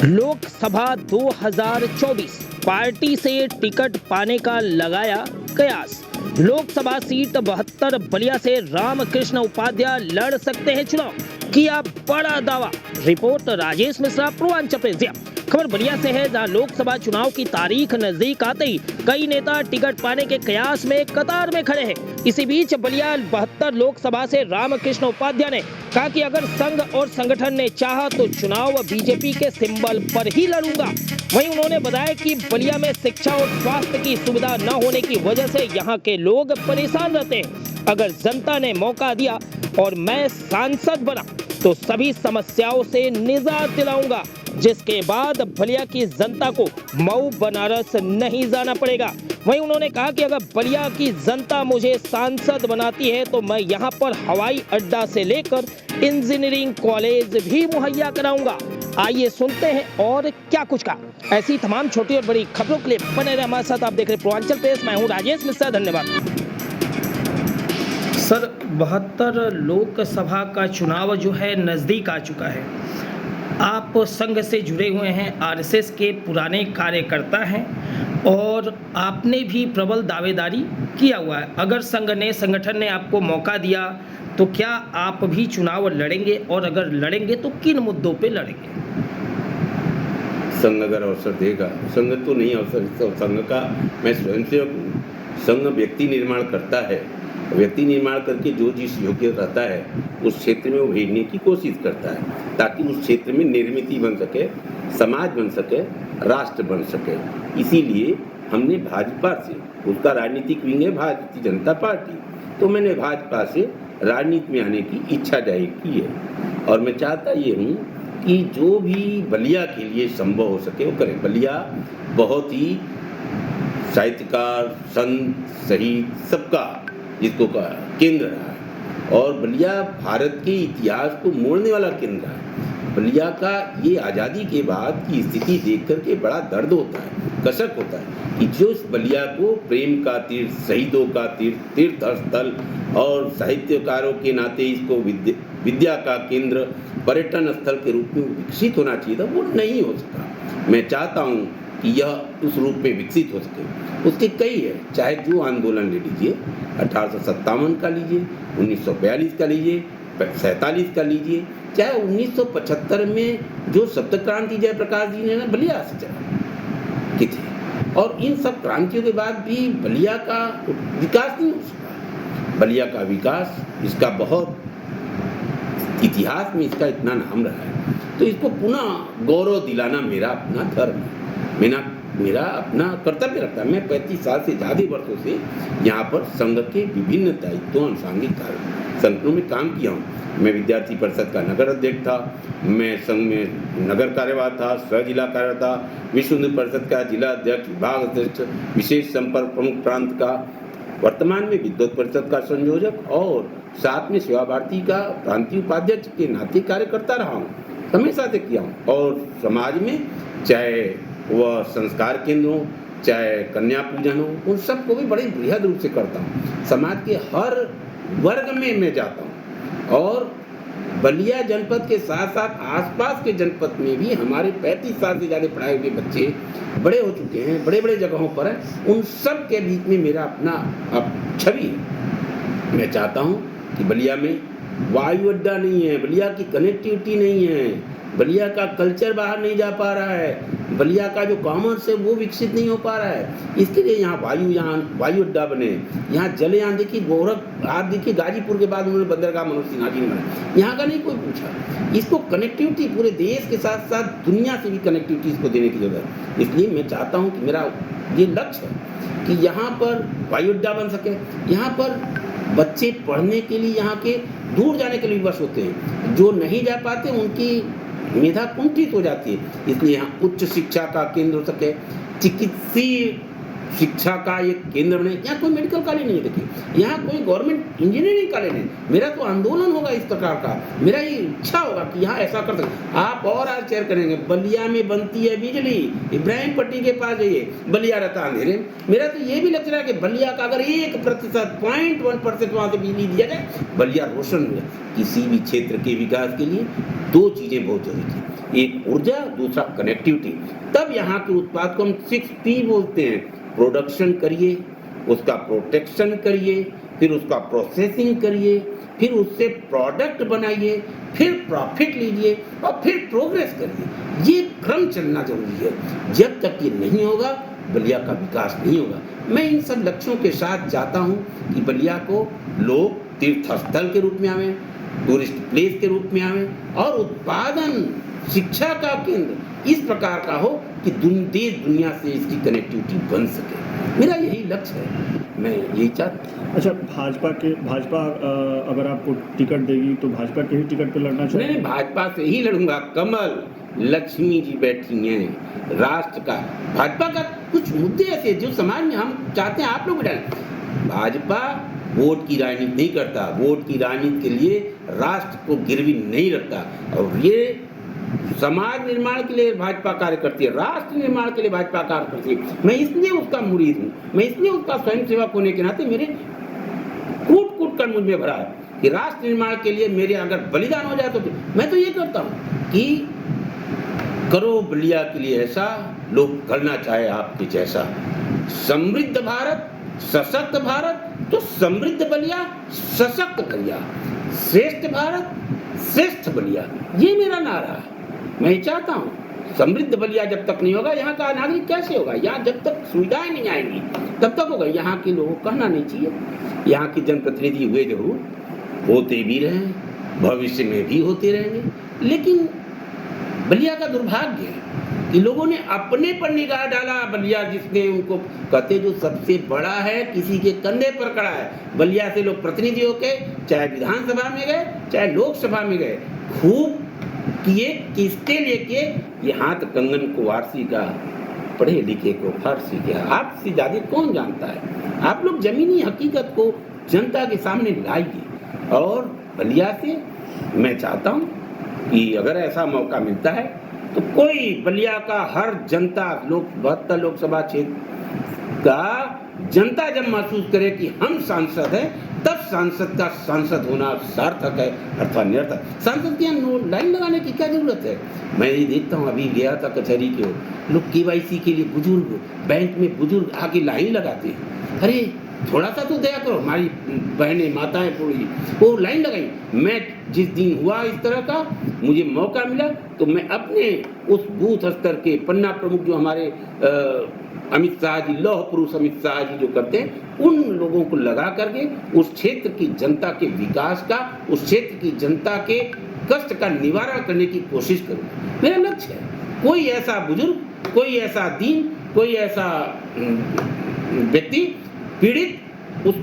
Lok Sabha 2024 party से ticket पाने का लगाया कयास। लोकसभा सीट 72 बलिया से रामकृष्ण उपाध्याय लड़ सकते हैं चुनाव, किया बड़ा दावा। Report Rajesh Mishra, Purvanchal press. खबर बलिया से है, जहां लोकसभा चुनाव की तारीख नजदीक आते ही कई नेता टिकट पाने के कयास में कतार में खड़े हैं। इसी बीच बलिया 72 लोकसभा से रामकृष्ण उपाध्याय ने कहा कि अगर संघ और संगठन ने चाहा तो चुनाव बीजेपी के सिंबल पर ही लड़ूंगा। वहीं उन्होंने बताया कि बलिया में शिक्षा और स्वास्थ्य की सुविधा न होने की वजह से यहाँ के लोग परेशान रहते हैं। अगर जनता ने मौका दिया और मैं सांसद बना तो सभी समस्याओं से निजात दिलाऊंगा, जिसके बाद बलिया की जनता को मऊ बनारस नहीं जाना पड़ेगा। वहीं उन्होंने कहा कि अगर बलिया की जनता मुझे सांसद बनाती है तो मैं यहां पर हवाई अड्डा से लेकर इंजीनियरिंग कॉलेज भी मुहैया कराऊंगा। आइए सुनते हैं और क्या कुछ कहा। ऐसी तमाम छोटी और बड़ी खबरों के लिए बने रहे हमारे साथ। आप देख रहे पूर्वांचल प्रेस, मैं हूं राजेश मिश्रा। धन्यवाद। सर, 72 लोकसभा का चुनाव जो है नजदीक आ चुका है। आप संघ से जुड़े हुए हैं, आरएसएस के पुराने कार्यकर्ता हैं और आपने भी प्रबल दावेदारी किया हुआ है। अगर संघ ने, संगठन ने आपको मौका दिया तो क्या आप भी चुनाव लड़ेंगे, और अगर लड़ेंगे तो किन मुद्दों पे लड़ेंगे? संघ अगर अवसर देगा, संघ तो नहीं अवसर, तो संघ का मैं स्वयंसेवक हूँ। संघ व्यक्ति निर्माण करता है, व्यक्ति निर्माण करके जो जिस योग्य रहता है उस क्षेत्र में वो भेजने की कोशिश करता है, ताकि उस क्षेत्र में निर्मित बन सके, समाज बन सके, राष्ट्र बन सके। इसीलिए हमने भाजपा से, उसका राजनीतिक विंग है भारतीय जनता पार्टी, तो मैंने भाजपा से राजनीति में आने की इच्छा जाहिर की है। और मैं चाहता ये हूँ कि जो भी बलिया के लिए संभव हो सके वो करें। बलिया बहुत ही साहित्यकार, संत, शहीद सबका जिसको केंद्र रहा है, और बलिया भारत के इतिहास को मोड़ने वाला केंद्र है। बलिया का ये आज़ादी के बाद की स्थिति देख करके बड़ा दर्द होता है, कसक होता है कि जो इस बलिया को प्रेम का तीर्थ, शहीदों का तीर्थ, तीर्थ स्थल और साहित्यकारों के नाते इसको विद्या का केंद्र, पर्यटन स्थल के रूप में विकसित होना चाहिए था, वो नहीं हो सका। मैं चाहता हूँ कि यह उस रूप में विकसित हो सके। उसके कई है, चाहे जो आंदोलन ले लीजिए, 1857 का लीजिए, 1942 का लीजिए, 47 का लीजिए, चाहे 1975 में जो सप्त क्रांति जयप्रकाश जी ने ना बलिया से चला की थी, और इन सब क्रांतियों के बाद भी बलिया का विकास नहीं हो सका। बलिया का विकास, इसका बहुत इतिहास में इसका इतना नाम रहा है, तो इसको पुनः गौरव दिलाना मेरा अपना धर्म है, मेरा अपना कर्तव्य रखता है। मैं 35 साल से ज़्यादा वर्षों से यहाँ पर संघ के विभिन्न दायित्वों, अनुषांगिक संगठनों में काम किया हूँ। मैं विद्यार्थी परिषद का नगर अध्यक्ष था, मैं संघ में नगर कार्यवाह था, सह जिला कार्यवाह था, विश्व हिंदू परिषद का जिला अध्यक्ष, विभाग अध्यक्ष, विशेष संपर्क प्रमुख प्रांत का, वर्तमान में विद्युत परिषद का संयोजक, और साथ में सेवा भारती का प्रांतीय उपाध्यक्ष के नाते कार्य करता रहा हूँ, हमेशा से किया हूँ। और समाज में चाहे वह संस्कार केंद्र हो, चाहे कन्या पूजन हो, उन सबको भी बड़े बृहद रूप से करता हूँ। समाज के हर वर्ग में मैं जाता हूँ, और बलिया जनपद के साथ साथ आसपास के जनपद में भी हमारे 35 साल से ज़्यादा पढ़ाए हुए बच्चे बड़े हो चुके हैं, बड़े बड़े जगहों पर हैं। उन सब के बीच में मेरा अपना छवि है। मैं चाहता हूँ कि बलिया में वायु अड्डा नहीं है, बलिया की कनेक्टिविटी नहीं है, बलिया का कल्चर बाहर नहीं जा पा रहा है, बलिया का जो कॉमर्स है वो विकसित नहीं हो पा रहा है। इसके लिए यहाँ वायु अड्डा बने, यहाँ जलयान देखिए, गोरख, आप देखिए गाजीपुर के बाद उन्होंने बंदरगाह मनोज सिन्हा जी ने बनाया, यहाँ का नहीं कोई पूछा। इसको कनेक्टिविटी पूरे देश के साथ साथ दुनिया से भी कनेक्टिविटी इसको देने की जरूरत है। इसलिए मैं चाहता हूँ कि मेरा ये लक्ष्य है कि यहाँ पर वायु अड्डा बन सके। यहाँ पर बच्चे पढ़ने के लिए यहाँ के दूर जाने के लिए विवश होते हैं, जो नहीं जा पाते उनकी मेधा कुंठित हो जाती है। इसलिए यहाँ उच्च शिक्षा का केंद्र हो सके, चिकित्सीय शिक्षा का एक केंद्र बने। यहाँ कोई मेडिकल कॉलेज नहीं है, देखिए यहाँ कोई गवर्नमेंट इंजीनियरिंग कॉलेज नहीं। मेरा तो आंदोलन होगा इस प्रकार का, मेरा ये इच्छा होगा कि यहाँ ऐसा कर सकते। आप और आज शेयर करेंगे, बलिया में बनती है बिजली, इब्राहिम पट्टी के पास जाइए, बलिया रहता अंधेरे में। मेरा तो ये भी लग रहा है कि बलिया का अगर 1% 0.1% वहाँ से बिजली दिया जाए, बलिया रोशन हो जाए। किसी भी क्षेत्र के विकास के लिए दो चीजें बहुत जरूरी थी, एक ऊर्जा, दूसरा कनेक्टिविटी। तब यहाँ के उत्पाद को हम 6P बोलते हैं। प्रोडक्शन करिए, उसका प्रोटेक्शन करिए, फिर उसका प्रोसेसिंग करिए, फिर उससे प्रोडक्ट बनाइए, फिर प्रॉफिट लीजिए और फिर प्रोग्रेस करिए। ये क्रम चलना जरूरी है। जब तक ये नहीं होगा, बलिया का विकास नहीं होगा। मैं इन सब लक्ष्यों के साथ चाहता हूँ कि बलिया को लोग तीर्थ स्थल के रूप में आवें, टूरिस्ट प्लेस के रूप में आवें और उत्पादन, शिक्षा का केंद्र इस प्रकार का हो कि देश दुनिया से इसकी कनेक्टिविटी बन सके। मेरा यही लक्ष्य है, मैं यही चाहता हूँ। अच्छा, भाजपा अगर आपको टिकट देगी तो भाजपा के ही टिकट पे लड़ना चाहिए? नहीं, भाजपा से ही लड़ूंगा। कमल लक्ष्मी जी बैठी हैं, राष्ट्र का, भाजपा का कुछ मुद्दे ऐसे जो समाज में हम चाहते हैं आप लोग डालें। भाजपा वोट की राजनीति नहीं करता, वोट की राजनीति के लिए राष्ट्र को गिरवी नहीं रखता। और ये समाज निर्माण के लिए भाजपा कार्य करती है, राष्ट्र निर्माण के लिए भाजपा कार्य करती है। मैं इसलिए उसका मुरीद हूँ, मैं इसलिए उसका स्वयंसेवक होने के नाते मेरे कूट कर मुझ में भरा है कि राष्ट्र निर्माण के लिए मेरे अगर बलिदान हो जाए तो मैं तो ये करता हूँ कि करो बलिया के लिए ऐसा, लोग करना चाहे आपके जैसा। समृद्ध भारत, सशक्त भारत, तो समृद्ध बलिया, सशक्त बलिया, श्रेष्ठ भारत, श्रेष्ठ बलिया, ये मेरा नारा है। मैं ये चाहता हूँ समृद्ध बलिया जब तक नहीं होगा, यहाँ का नागरिक कैसे होगा? यहाँ जब तक सुविधाएं नहीं आएंगी तब तक होगा। यहाँ के लोगों को कहना नहीं चाहिए, यहाँ के जनप्रतिनिधि हुए जरूर, होते भी रहे, भविष्य में भी होते रहेंगे। लेकिन बलिया का दुर्भाग्य है कि लोगों ने अपने पर निगाह डाला। बलिया जिसने उनको कहते जो सबसे बड़ा है, किसी के कंधे पर खड़ा है। बलिया से लोग प्रतिनिधि होके चाहे विधानसभा में गए, चाहे लोकसभा में गए, खूब किए, किसके लेके ये हाथ कंगन को वारसी का, पढ़े लिखे को फारसी का। आपसे ज्यादा कौन जानता है? आप लोग जमीनी हकीकत को जनता के सामने लाइए। और बलिया से मैं चाहता हूँ कि अगर ऐसा मौका मिलता है तो कोई बलिया का हर जनता, 72 लोकसभा क्षेत्र का जनता जब महसूस करे कि हम सांसद हैं, तब सांसद का सांसद होना सार्थक है अथवा निरर्थक। सांसद के यहाँ लाइन लगाने की क्या जरूरत है? मैं ये देखता हूँ, अभी गया था कचहरी के लोग KYC के लिए बुजुर्ग, बैंक में बुजुर्ग आके लाइन लगाते हैं। अरे थोड़ा सा तो दया करो, हमारी बहनें माताएं पूरी वो लाइन लगाई। मैं जिस दिन हुआ इस तरह का, मुझे मौका मिला तो मैं अपने उस बूथ स्तर के पन्ना प्रमुख जो हमारे अमित शाह जी, लौह पुरुष अमित शाह जी जो करते हैं, उन लोगों को लगा करके उस क्षेत्र की जनता के विकास का, उस क्षेत्र की जनता के कष्ट का निवारण करने की कोशिश करूँ। मेरा लक्ष्य है। कोई ऐसा बुजुर्ग, कोई ऐसा दीन, कोई ऐसा व्यक्ति पीड़ित उस